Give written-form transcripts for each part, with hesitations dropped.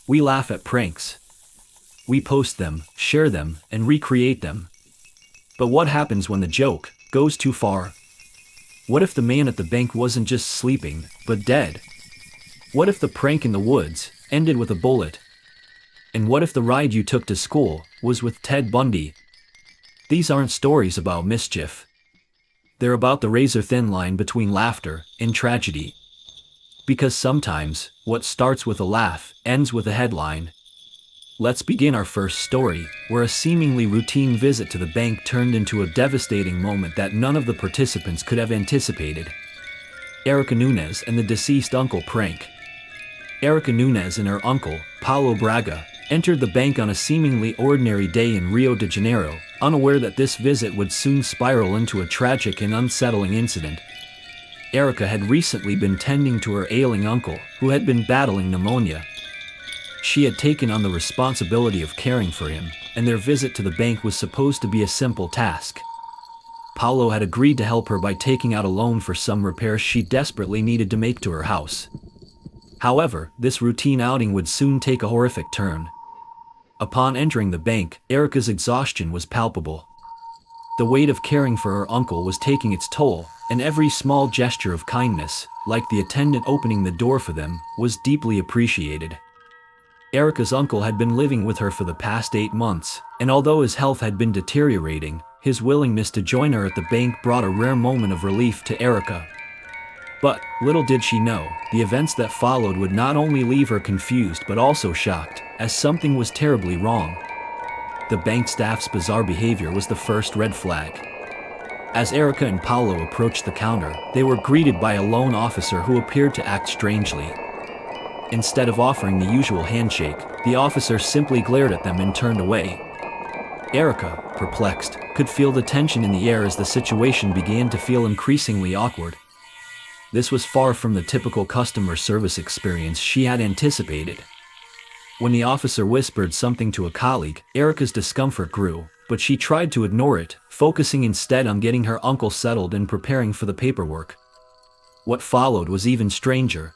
We laugh at pranks. We post them, share them, and recreate them. But what happens when the joke goes too far? What if the man at the bank wasn't just sleeping, but dead? What if the prank in the woods ended with a bullet? And what if the ride you took to school was with Ted Bundy? These aren't stories about mischief. They're about the razor-thin line between laughter and tragedy. Because sometimes, what starts with a laugh ends with a headline. Let's begin our first story, where a seemingly routine visit to the bank turned into a devastating moment that none of the participants could have anticipated. Erica Nunez and the deceased uncle prank. Erica Nunez and her uncle, Paulo Braga, entered the bank on a seemingly ordinary day in Rio de Janeiro, unaware that this visit would soon spiral into a tragic and unsettling incident. Erica had recently been tending to her ailing uncle, who had been battling pneumonia. She had taken on the responsibility of caring for him, and their visit to the bank was supposed to be a simple task. Paulo had agreed to help her by taking out a loan for some repairs she desperately needed to make to her house. However, this routine outing would soon take a horrific turn. Upon entering the bank, Erica's exhaustion was palpable. The weight of caring for her uncle was taking its toll, and every small gesture of kindness, like the attendant opening the door for them, was deeply appreciated. Erica's uncle had been living with her for the past 8 months, and although his health had been deteriorating, his willingness to join her at the bank brought a rare moment of relief to Erica. But, little did she know, the events that followed would not only leave her confused but also shocked, as something was terribly wrong. The bank staff's bizarre behavior was the first red flag. As Erica and Paulo approached the counter, they were greeted by a loan officer who appeared to act strangely. Instead of offering the usual handshake, the officer simply glared at them and turned away. Erica, perplexed, could feel the tension in the air as the situation began to feel increasingly awkward. This was far from the typical customer service experience she had anticipated. When the officer whispered something to a colleague, Erica's discomfort grew, but she tried to ignore it, focusing instead on getting her uncle settled and preparing for the paperwork. What followed was even stranger.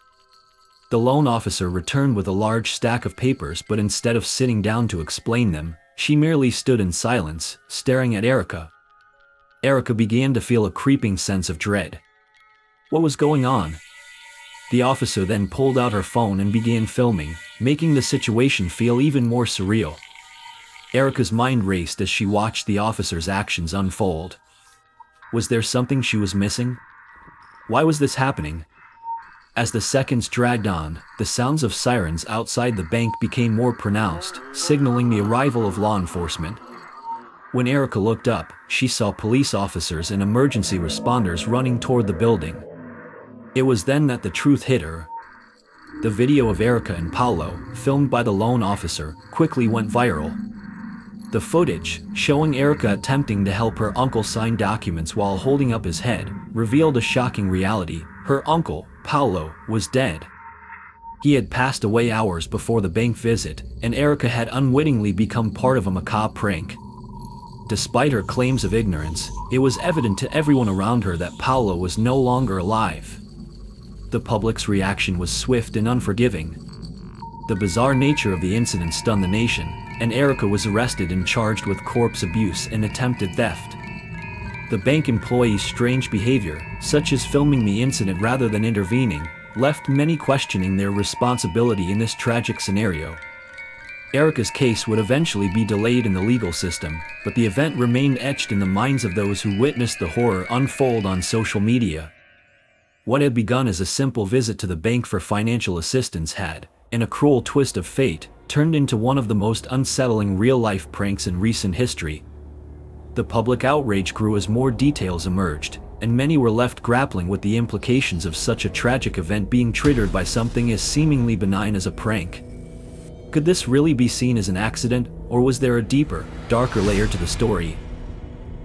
The loan officer returned with a large stack of papers, but instead of sitting down to explain them, she merely stood in silence, staring at Erica. Erica began to feel a creeping sense of dread. What was going on? The officer then pulled out her phone and began filming, making the situation feel even more surreal. Erica's mind raced as she watched the officer's actions unfold. Was there something she was missing? Why was this happening? As the seconds dragged on, the sounds of sirens outside the bank became more pronounced, signaling the arrival of law enforcement. When Erica looked up, she saw police officers and emergency responders running toward the building. It was then that the truth hit her. The video of Erica and Paulo, filmed by the loan officer, quickly went viral. The footage, showing Erica attempting to help her uncle sign documents while holding up his head, revealed a shocking reality. Her uncle, Paulo, was dead. He had passed away hours before the bank visit, and Erica had unwittingly become part of a macabre prank. Despite her claims of ignorance, it was evident to everyone around her that Paulo was no longer alive. The public's reaction was swift and unforgiving. The bizarre nature of the incident stunned the nation, and Erica was arrested and charged with corpse abuse and attempted theft. The bank employee's strange behavior, such as filming the incident rather than intervening, left many questioning their responsibility in this tragic scenario. Erica's case would eventually be delayed in the legal system, but the event remained etched in the minds of those who witnessed the horror unfold on social media. What had begun as a simple visit to the bank for financial assistance had, in a cruel twist of fate, turned into one of the most unsettling real-life pranks in recent history. The public outrage grew as more details emerged, and many were left grappling with the implications of such a tragic event being triggered by something as seemingly benign as a prank. Could this really be seen as an accident, or was there a deeper, darker layer to the story?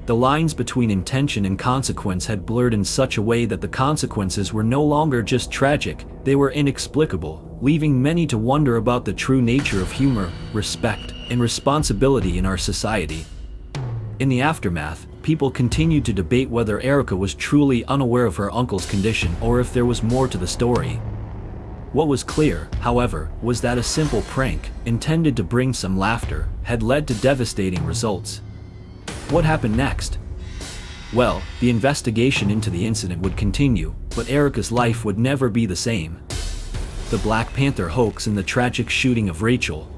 The lines between intention and consequence had blurred in such a way that the consequences were no longer just tragic, they were inexplicable, leaving many to wonder about the true nature of humor, respect, and responsibility in our society. In the aftermath, people continued to debate whether Erica was truly unaware of her uncle's condition or if there was more to the story. What was clear, however, was that a simple prank, intended to bring some laughter, had led to devastating results. What happened next? Well, the investigation into the incident would continue, but Erica's life would never be the same. The Black Panther hoax and the tragic shooting of Rachel.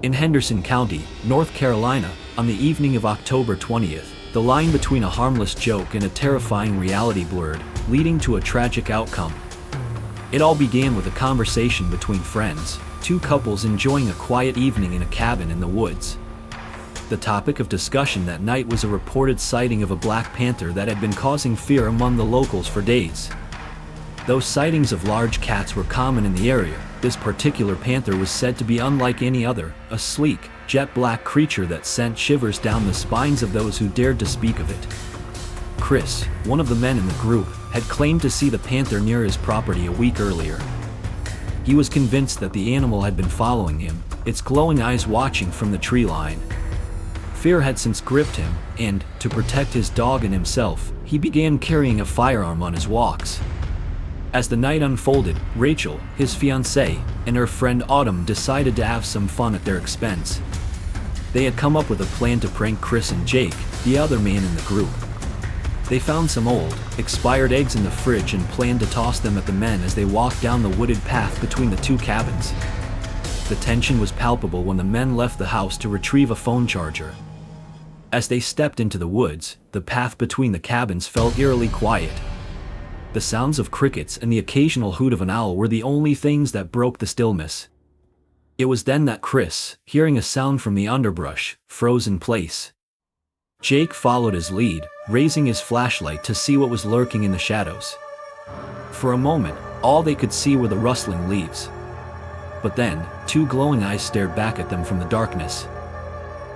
In Henderson County, North Carolina, on the evening of October 20th, the line between a harmless joke and a terrifying reality blurred, leading to a tragic outcome. It all began with a conversation between friends, two couples enjoying a quiet evening in a cabin in the woods. The topic of discussion that night was a reported sighting of a Black Panther that had been causing fear among the locals for days. Though sightings of large cats were common in the area, this particular panther was said to be unlike any other, a sleek, jet-black creature that sent shivers down the spines of those who dared to speak of it. Chris, one of the men in the group, had claimed to see the panther near his property a week earlier. He was convinced that the animal had been following him, its glowing eyes watching from the tree line. Fear had since gripped him, and, to protect his dog and himself, he began carrying a firearm on his walks. As the night unfolded, Rachel, his fiancée, and her friend Autumn decided to have some fun at their expense. They had come up with a plan to prank Chris and Jake, the other man in the group. They found some old, expired eggs in the fridge and planned to toss them at the men as they walked down the wooded path between the two cabins. The tension was palpable when the men left the house to retrieve a phone charger. As they stepped into the woods, the path between the cabins felt eerily quiet. The sounds of crickets and the occasional hoot of an owl were the only things that broke the stillness. It was then that Chris, hearing a sound from the underbrush, froze in place. Jake followed his lead, raising his flashlight to see what was lurking in the shadows. For a moment, all they could see were the rustling leaves. But then, two glowing eyes stared back at them from the darkness.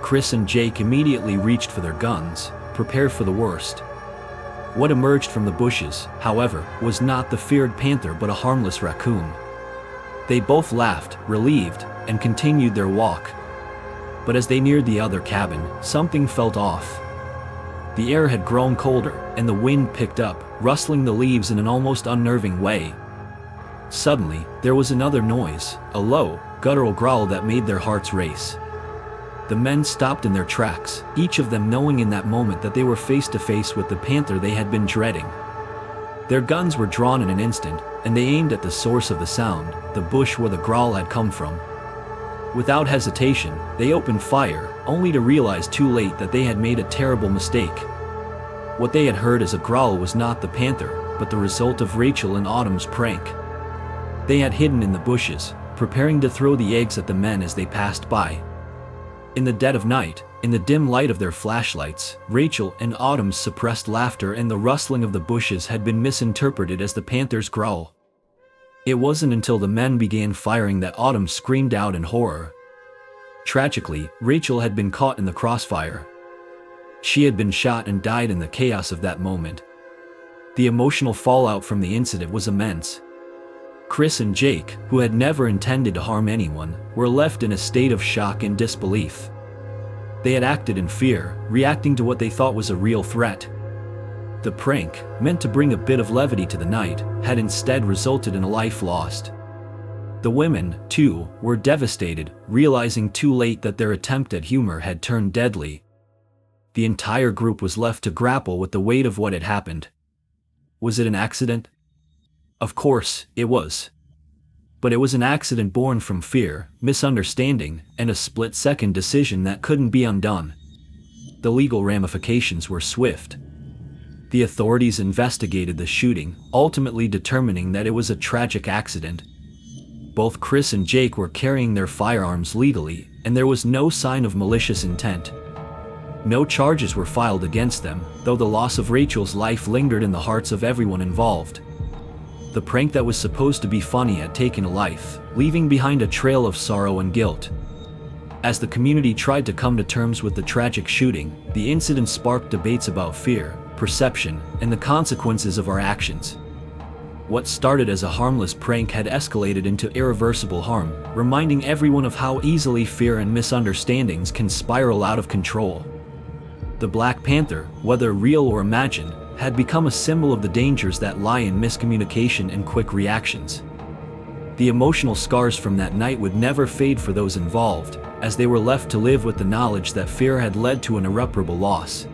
Chris and Jake immediately reached for their guns, prepared for the worst. What emerged from the bushes, however, was not the feared panther but a harmless raccoon. They both laughed, relieved, and continued their walk. But as they neared the other cabin, something felt off. The air had grown colder, and the wind picked up, rustling the leaves in an almost unnerving way. Suddenly, there was another noise, a low, guttural growl that made their hearts race. The men stopped in their tracks, each of them knowing in that moment that they were face to face with the panther they had been dreading. Their guns were drawn in an instant, and they aimed at the source of the sound, the bush where the growl had come from. Without hesitation, they opened fire, only to realize too late that they had made a terrible mistake. What they had heard as a growl was not the panther, but the result of Rachel and Autumn's prank. They had hidden in the bushes, preparing to throw the eggs at the men as they passed by. In the dead of night, in the dim light of their flashlights, Rachel and Autumn's suppressed laughter and the rustling of the bushes had been misinterpreted as the panther's growl. It wasn't until the men began firing that Autumn screamed out in horror. Tragically, Rachel had been caught in the crossfire. She had been shot and died in the chaos of that moment. The emotional fallout from the incident was immense. Chris and Jake, who had never intended to harm anyone, were left in a state of shock and disbelief. They had acted in fear, reacting to what they thought was a real threat. The prank, meant to bring a bit of levity to the night, had instead resulted in a life lost. The women, too, were devastated, realizing too late that their attempt at humor had turned deadly. The entire group was left to grapple with the weight of what had happened. Was it an accident? Of course, it was. But it was an accident born from fear, misunderstanding, and a split-second decision that couldn't be undone. The legal ramifications were swift. The authorities investigated the shooting, ultimately determining that it was a tragic accident. Both Chris and Jake were carrying their firearms legally, and there was no sign of malicious intent. No charges were filed against them, though the loss of Rachel's life lingered in the hearts of everyone involved. The prank that was supposed to be funny had taken a life, leaving behind a trail of sorrow and guilt. As the community tried to come to terms with the tragic shooting, the incident sparked debates about fear, perception, and the consequences of our actions. What started as a harmless prank had escalated into irreversible harm, reminding everyone of how easily fear and misunderstandings can spiral out of control. The Black Panther, whether real or imagined, had become a symbol of the dangers that lie in miscommunication and quick reactions. The emotional scars from that night would never fade for those involved, as they were left to live with the knowledge that fear had led to an irreparable loss.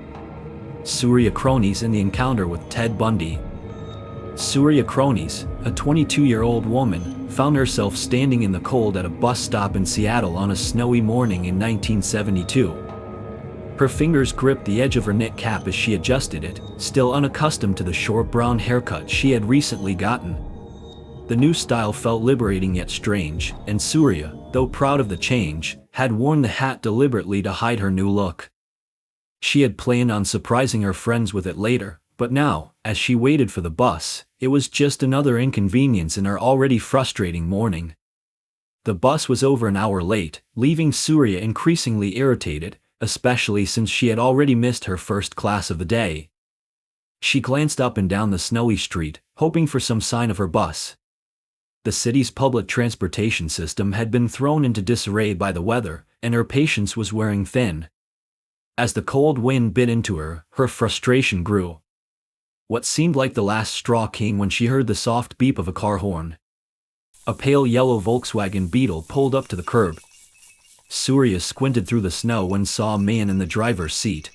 Surya Cronies and the encounter with Ted Bundy. Surya Cronies, a 22-year-old woman, found herself standing in the cold at a bus stop in Seattle on a snowy morning in 1972. Her fingers gripped the edge of her knit cap as she adjusted it, still unaccustomed to the short brown haircut she had recently gotten. The new style felt liberating yet strange, and Surya, though proud of the change, had worn the hat deliberately to hide her new look. She had planned on surprising her friends with it later, but now, as she waited for the bus, it was just another inconvenience in her already frustrating morning. The bus was over an hour late, leaving Surya increasingly irritated, especially since she had already missed her first class of the day. She glanced up and down the snowy street, hoping for some sign of her bus. The city's public transportation system had been thrown into disarray by the weather, and her patience was wearing thin. As the cold wind bit into her, her frustration grew. What seemed like the last straw came when she heard the soft beep of a car horn. A pale yellow Volkswagen Beetle pulled up to the curb. Surya squinted through the snow and saw a man in the driver's seat.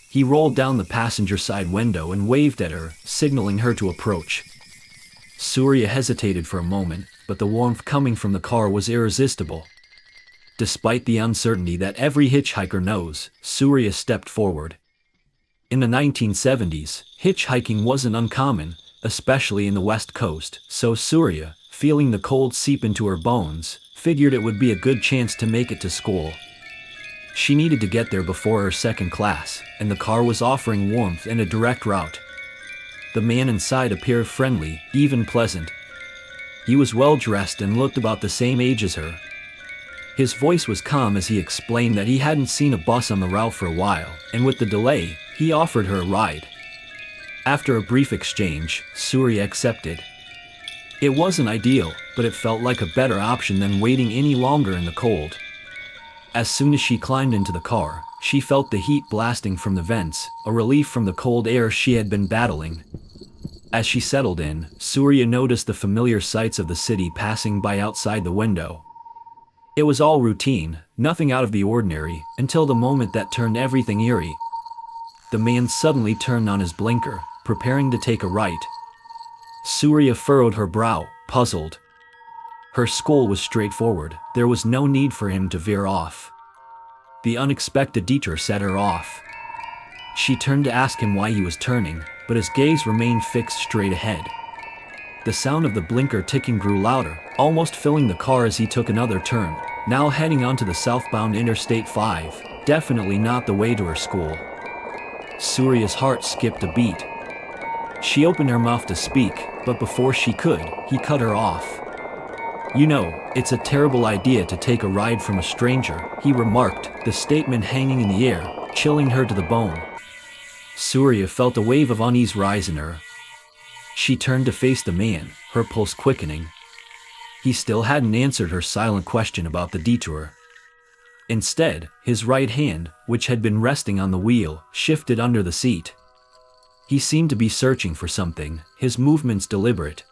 He rolled down the passenger side window and waved at her, signaling her to approach. Surya hesitated for a moment, but the warmth coming from the car was irresistible. Despite the uncertainty that every hitchhiker knows, Surya stepped forward. In the 1970s, hitchhiking wasn't uncommon, especially in the West Coast, so Surya, feeling the cold seep into her bones, figured it would be a good chance to make it to school. She needed to get there before her second class, and the car was offering warmth and a direct route. The man inside appeared friendly, even pleasant. He was well-dressed and looked about the same age as her. His voice was calm as he explained that he hadn't seen a bus on the route for a while, and with the delay, he offered her a ride. After a brief exchange, Surya accepted. It wasn't ideal, but it felt like a better option than waiting any longer in the cold. As soon as she climbed into the car, she felt the heat blasting from the vents, a relief from the cold air she had been battling. As she settled in, Surya noticed the familiar sights of the city passing by outside the window. It was all routine, nothing out of the ordinary, until the moment that turned everything eerie. The man suddenly turned on his blinker, preparing to take a right. Surya furrowed her brow, puzzled. Her goal was straightforward, there was no need for him to veer off. The unexpected detour set her off. She turned to ask him why he was turning, but his gaze remained fixed straight ahead. The sound of the blinker ticking grew louder, almost filling the car as he took another turn, now heading onto the southbound Interstate 5, definitely not the way to her school. Surya's heart skipped a beat. She opened her mouth to speak, but before she could, he cut her off. "You know, it's a terrible idea to take a ride from a stranger," he remarked, the statement hanging in the air, chilling her to the bone. Surya felt a wave of unease rise in her. She turned to face the man, her pulse quickening. He still hadn't answered her silent question about the detour. Instead, his right hand, which had been resting on the wheel, shifted under the seat. He seemed to be searching for something, his movements deliberate.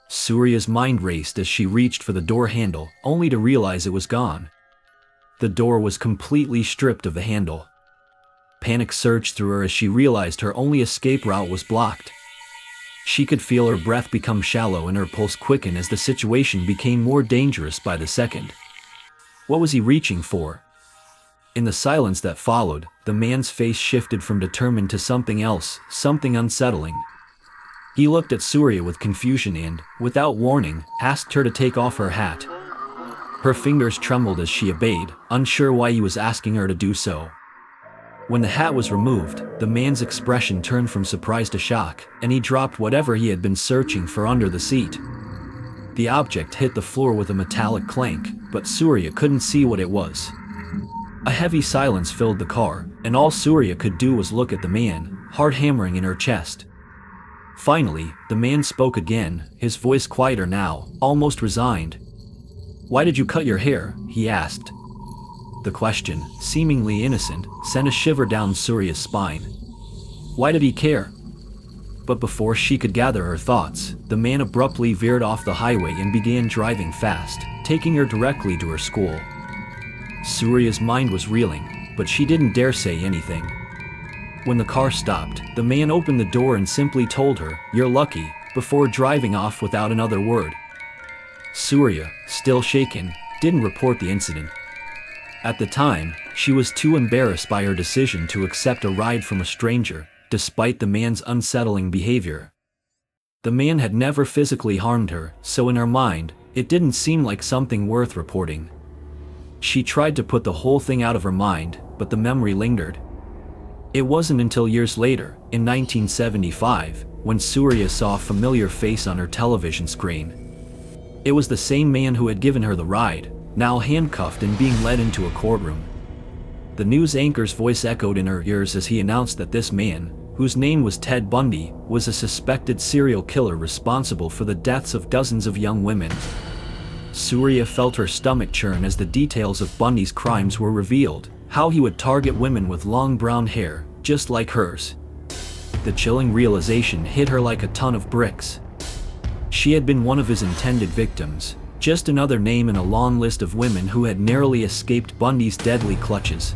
Surya's mind raced as she reached for the door handle, only to realize it was gone. The door was completely stripped of the handle. Panic surged through her as she realized her only escape route was blocked. She could feel her breath become shallow and her pulse quicken as the situation became more dangerous by the second. What was he reaching for? In the silence that followed, the man's face shifted from determined to something else, something unsettling. He looked at Surya with confusion and, without warning, asked her to take off her hat. Her fingers trembled as she obeyed, unsure why he was asking her to do so. When the hat was removed, the man's expression turned from surprise to shock, and he dropped whatever he had been searching for under the seat. The object hit the floor with a metallic clank, but Surya couldn't see what it was. A heavy silence filled the car, and all Surya could do was look at the man, heart hammering in her chest. Finally, the man spoke again, his voice quieter now, almost resigned. "Why did you cut your hair?" he asked. The question, seemingly innocent, sent a shiver down Surya's spine. Why did he care? But before she could gather her thoughts, the man abruptly veered off the highway and began driving fast, taking her directly to her school. Surya's mind was reeling, but she didn't dare say anything. When the car stopped, the man opened the door and simply told her, "You're lucky," before driving off without another word. Surya, still shaken, didn't report the incident. At the time, she was too embarrassed by her decision to accept a ride from a stranger, despite the man's unsettling behavior. The man had never physically harmed her, so in her mind, it didn't seem like something worth reporting. She tried to put the whole thing out of her mind, but the memory lingered. It wasn't until years later, in 1975, when Surya saw a familiar face on her television screen. It was the same man who had given her the ride, now handcuffed and being led into a courtroom. The news anchor's voice echoed in her ears as he announced that this man, whose name was Ted Bundy, was a suspected serial killer responsible for the deaths of dozens of young women. Surya felt her stomach churn as the details of Bundy's crimes were revealed, how he would target women with long brown hair, just like hers. The chilling realization hit her like a ton of bricks. She had been one of his intended victims, just another name in a long list of women who had narrowly escaped Bundy's deadly clutches.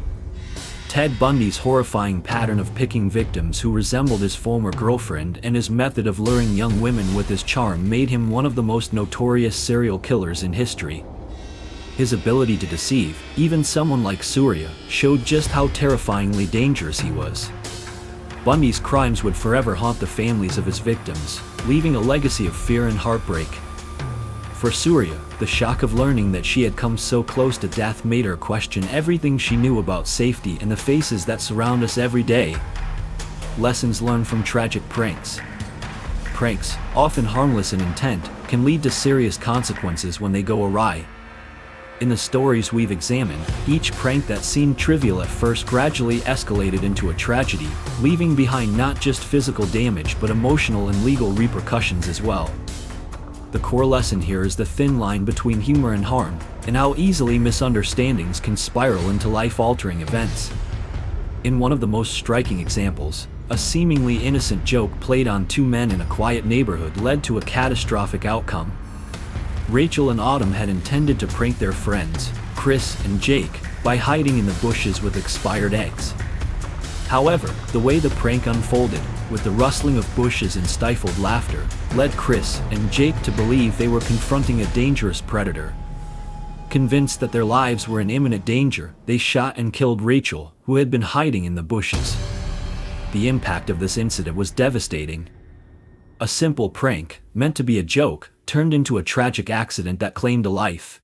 Ted Bundy's horrifying pattern of picking victims who resembled his former girlfriend and his method of luring young women with his charm made him one of the most notorious serial killers in history. His ability to deceive, even someone like Surya, showed just how terrifyingly dangerous he was. Bundy's crimes would forever haunt the families of his victims, leaving a legacy of fear and heartbreak. For Surya, the shock of learning that she had come so close to death made her question everything she knew about safety and the faces that surround us every day. Lessons learned from tragic pranks. Pranks, often harmless in intent, can lead to serious consequences when they go awry. In the stories we've examined, each prank that seemed trivial at first gradually escalated into a tragedy, leaving behind not just physical damage but emotional and legal repercussions as well. The core lesson here is the thin line between humor and harm, and how easily misunderstandings can spiral into life-altering events. In one of the most striking examples, a seemingly innocent joke played on two men in a quiet neighborhood led to a catastrophic outcome. Rachel and Autumn had intended to prank their friends, Chris and Jake, by hiding in the bushes with expired eggs. However, the way the prank unfolded, with the rustling of bushes and stifled laughter, led Chris and Jake to believe they were confronting a dangerous predator. Convinced that their lives were in imminent danger, they shot and killed Rachel, who had been hiding in the bushes. The impact of this incident was devastating. A simple prank, meant to be a joke, turned into a tragic accident that claimed a life.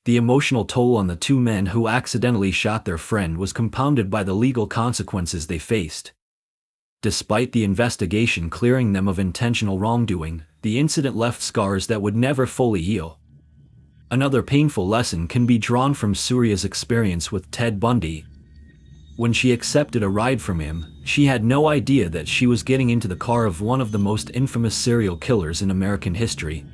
The emotional toll on the two men who accidentally shot their friend was compounded by the legal consequences they faced. Despite the investigation clearing them of intentional wrongdoing, the incident left scars that would never fully heal. Another painful lesson can be drawn from Surya's experience with Ted Bundy. When she accepted a ride from him, she had no idea that she was getting into the car of one of the most infamous serial killers in American history.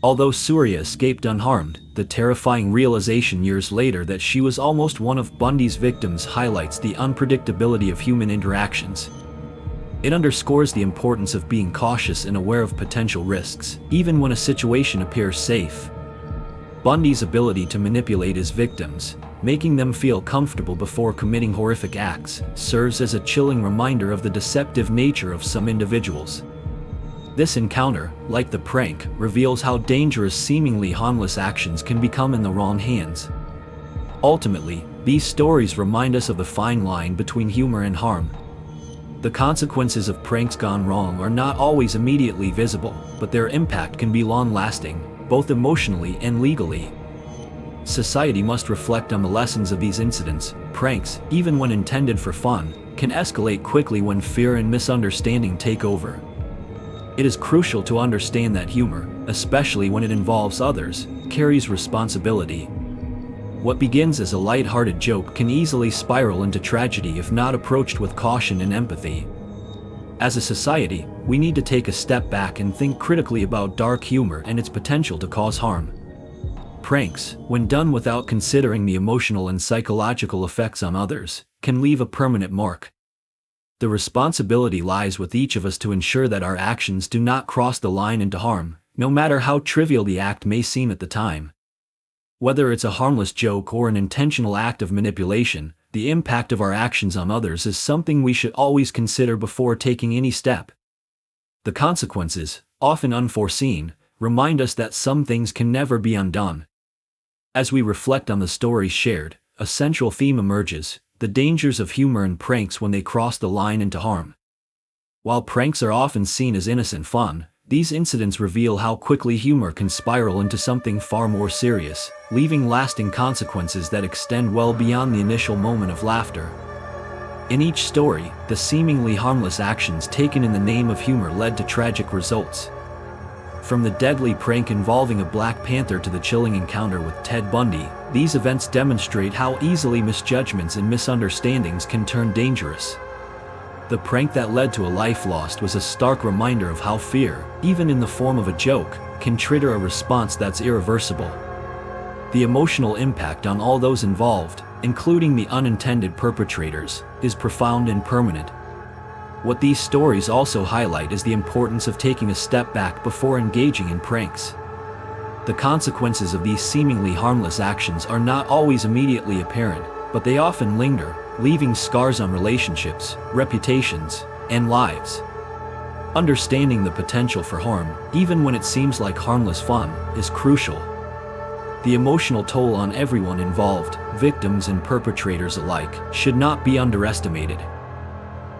Although Surya escaped unharmed, the terrifying realization years later that she was almost one of Bundy's victims highlights the unpredictability of human interactions. It underscores the importance of being cautious and aware of potential risks, even when a situation appears safe. Bundy's ability to manipulate his victims, making them feel comfortable before committing horrific acts, serves as a chilling reminder of the deceptive nature of some individuals. This encounter, like the prank, reveals how dangerous seemingly harmless actions can become in the wrong hands. Ultimately, these stories remind us of the fine line between humor and harm. The consequences of pranks gone wrong are not always immediately visible, but their impact can be long-lasting, both emotionally and legally. Society must reflect on the lessons of these incidents. Pranks, even when intended for fun, can escalate quickly when fear and misunderstanding take over. It is crucial to understand that humor, especially when it involves others, carries responsibility. What begins as a light-hearted joke can easily spiral into tragedy if not approached with caution and empathy. As a society, we need to take a step back and think critically about dark humor and its potential to cause harm. Pranks, when done without considering the emotional and psychological effects on others, can leave a permanent mark. The responsibility lies with each of us to ensure that our actions do not cross the line into harm, no matter how trivial the act may seem at the time. Whether it's a harmless joke or an intentional act of manipulation, the impact of our actions on others is something we should always consider before taking any step. The consequences, often unforeseen, remind us that some things can never be undone. As we reflect on the stories shared, a central theme emerges: the dangers of humor and pranks when they cross the line into harm. While pranks are often seen as innocent fun, these incidents reveal how quickly humor can spiral into something far more serious, leaving lasting consequences that extend well beyond the initial moment of laughter. In each story, the seemingly harmless actions taken in the name of humor led to tragic results. From the deadly prank involving a Black Panther to the chilling encounter with Ted Bundy, these events demonstrate how easily misjudgments and misunderstandings can turn dangerous. The prank that led to a life lost was a stark reminder of how fear, even in the form of a joke, can trigger a response that's irreversible. The emotional impact on all those involved, including the unintended perpetrators, is profound and permanent. What these stories also highlight is the importance of taking a step back before engaging in pranks. The consequences of these seemingly harmless actions are not always immediately apparent, but they often linger, leaving scars on relationships, reputations, and lives. Understanding the potential for harm, even when it seems like harmless fun, is crucial. The emotional toll on everyone involved, victims and perpetrators alike, should not be underestimated.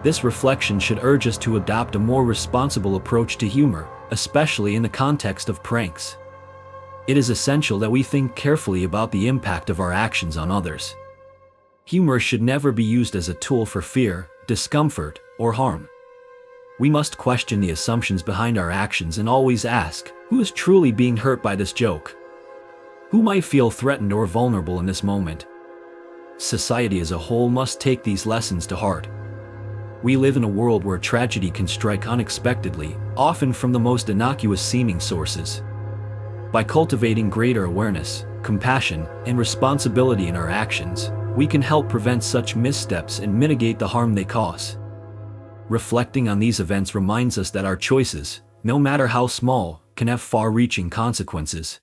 This reflection should urge us to adopt a more responsible approach to humor, especially in the context of pranks. It is essential that we think carefully about the impact of our actions on others. Humor should never be used as a tool for fear, discomfort, or harm. We must question the assumptions behind our actions and always ask, who is truly being hurt by this joke? Who might feel threatened or vulnerable in this moment? Society as a whole must take these lessons to heart. We live in a world where tragedy can strike unexpectedly, often from the most innocuous-seeming sources. By cultivating greater awareness, compassion, and responsibility in our actions, we can help prevent such missteps and mitigate the harm they cause. Reflecting on these events reminds us that our choices, no matter how small, can have far-reaching consequences.